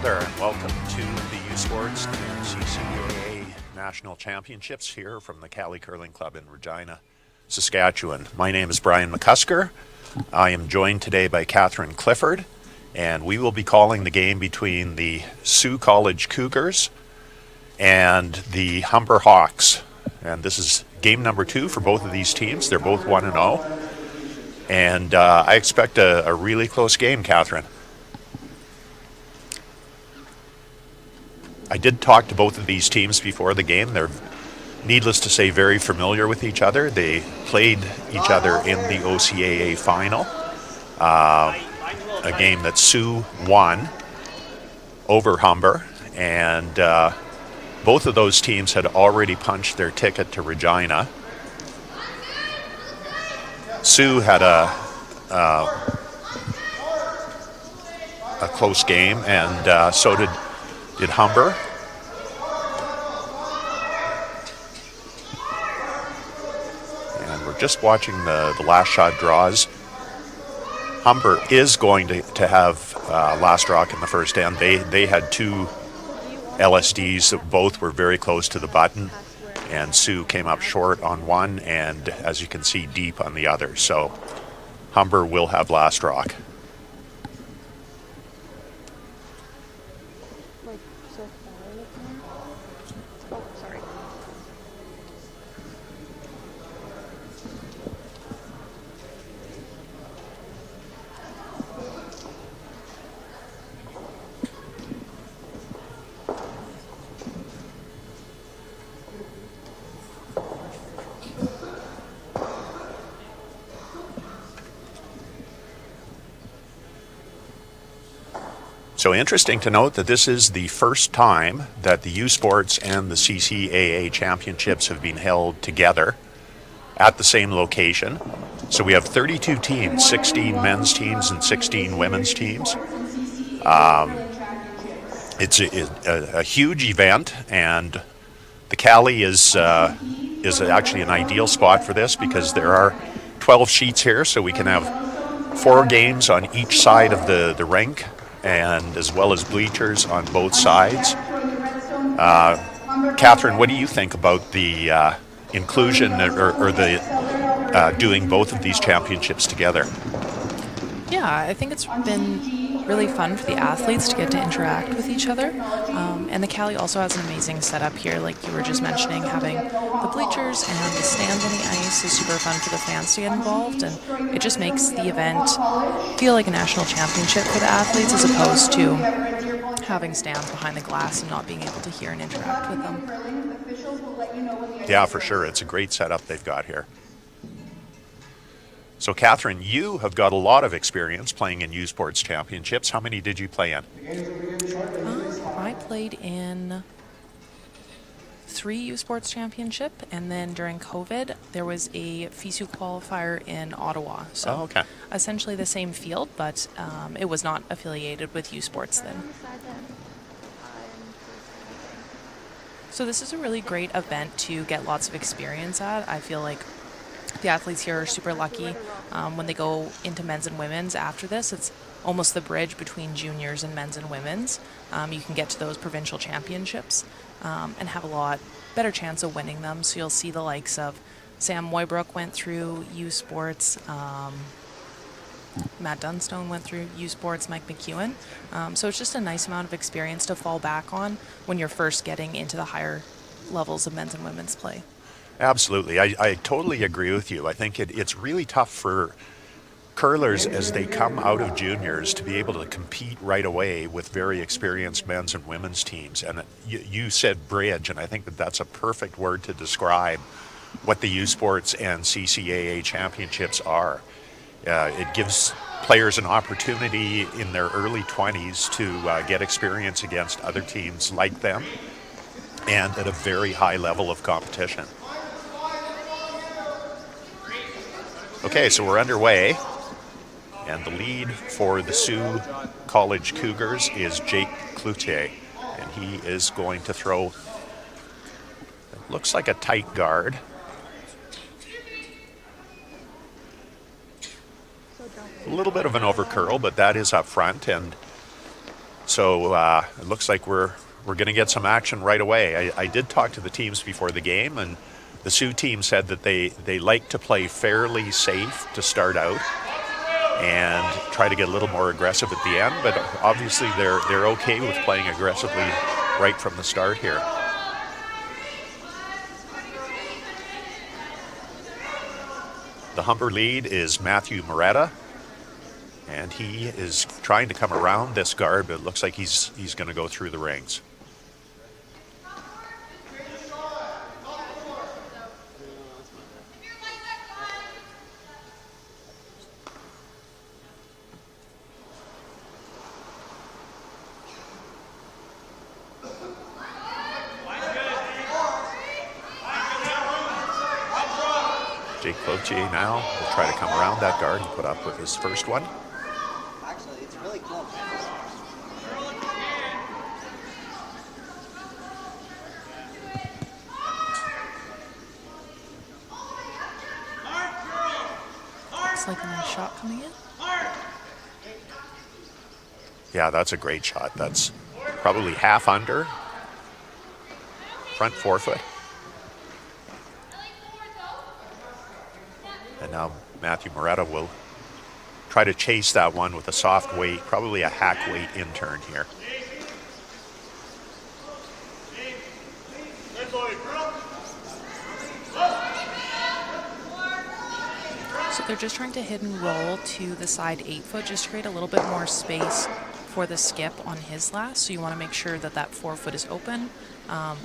there, and welcome to the U Sports and CCAA National Championships here from the Cali Curling Club in Regina, Saskatchewan. My name is Brian McCusker. I am joined today by Catherine Clifford, and we will be calling the game between the Sault College Cougars and the Humber Hawks. And this is game number 2 for both of these teams. They're both 1-0. And I expect a really close game, Catherine. I did talk to both of these teams before the game. They're, needless to say, very familiar with each other. They played each other in the OCAA final, a game that Sault won over Humber, and both of those teams had already punched their ticket to Regina. Sault had a close game, and so did Humber. And we're just watching the last shot draws. Humber is going to have last rock in the first end. They had 2 LSDs that both were very close to the button, and Sault came up short on one and, as you can see, deep on the other. So Humber will have last rock. So interesting to note that this is the first time that the U Sports and the CCAA championships have been held together at the same location. So we have 32 teams, 16 men's teams and 16 women's teams. It's a huge event, and the Cali is actually an ideal spot for this because there are 12 sheets here, so we can have 4 games on each side of the rink, and as well as bleachers on both sides. Catherine, what do you think about the inclusion or the doing both of these championships together? Yeah, I think it's been really fun for the athletes to get to interact with each other. And the Cali also has an amazing setup here, like you were just mentioning, having the bleachers and the stands on the ice is super fun for the fans to get involved, and it just makes the event feel like a national championship for the athletes as opposed to having stands behind the glass and not being able to hear and interact with them. Yeah, for sure. It's a great setup they've got here. So, Catherine, you have got a lot of experience playing in U Sports championships. How many did you play in? I played in 3 U Sports championship, and then during COVID, there was a FISU qualifier in Ottawa. So essentially the same field, but it was not affiliated with U Sports then. So this is a really great event to get lots of experience at. I feel like the athletes here are super lucky. When they go into men's and women's after this, it's almost the bridge between juniors and men's and women's. You can get to those provincial championships and have a lot better chance of winning them. So you'll see the likes of Sam Moybrook went through U Sports, Matt Dunstone went through U Sports, Mike McEwen. So it's just a nice amount of experience to fall back on when you're first getting into the higher levels of men's and women's play. Absolutely. I totally agree with you. I think it's really tough for curlers as they come out of juniors to be able to compete right away with very experienced men's and women's teams. And you said bridge, and I think that's a perfect word to describe what the U Sports and CCAA championships are. It gives players an opportunity in their early 20s to get experience against other teams like them and at a very high level of competition. Okay, so we're underway, and the lead for the Sault College Cougars is Jake Cloutier, and he is going to throw, it looks like a tight guard. A little bit of an overcurl, but that is up front, and So it looks like we're going to get some action right away. I did talk to the teams before the game, and the Sioux team said that they like to play fairly safe to start out and try to get a little more aggressive at the end, but obviously they're okay with playing aggressively right from the start here. The Humber lead is Matthew Moretta, and he is trying to come around this guard, but it looks like he's going to go through the rings. Jake Cloutier now will try to come around that guard and put up with his first one. Actually, it's really close. Looks like a nice shot coming in. Yeah, that's a great shot. That's probably half under, front forefoot. And now Matthew Moretta will try to chase that one with a soft weight, probably a hack weight in turn here. So they're just trying to hit and roll to the side 8-foot, just to create a little bit more space for the skip on his last. So you want to make sure that that 4-foot is open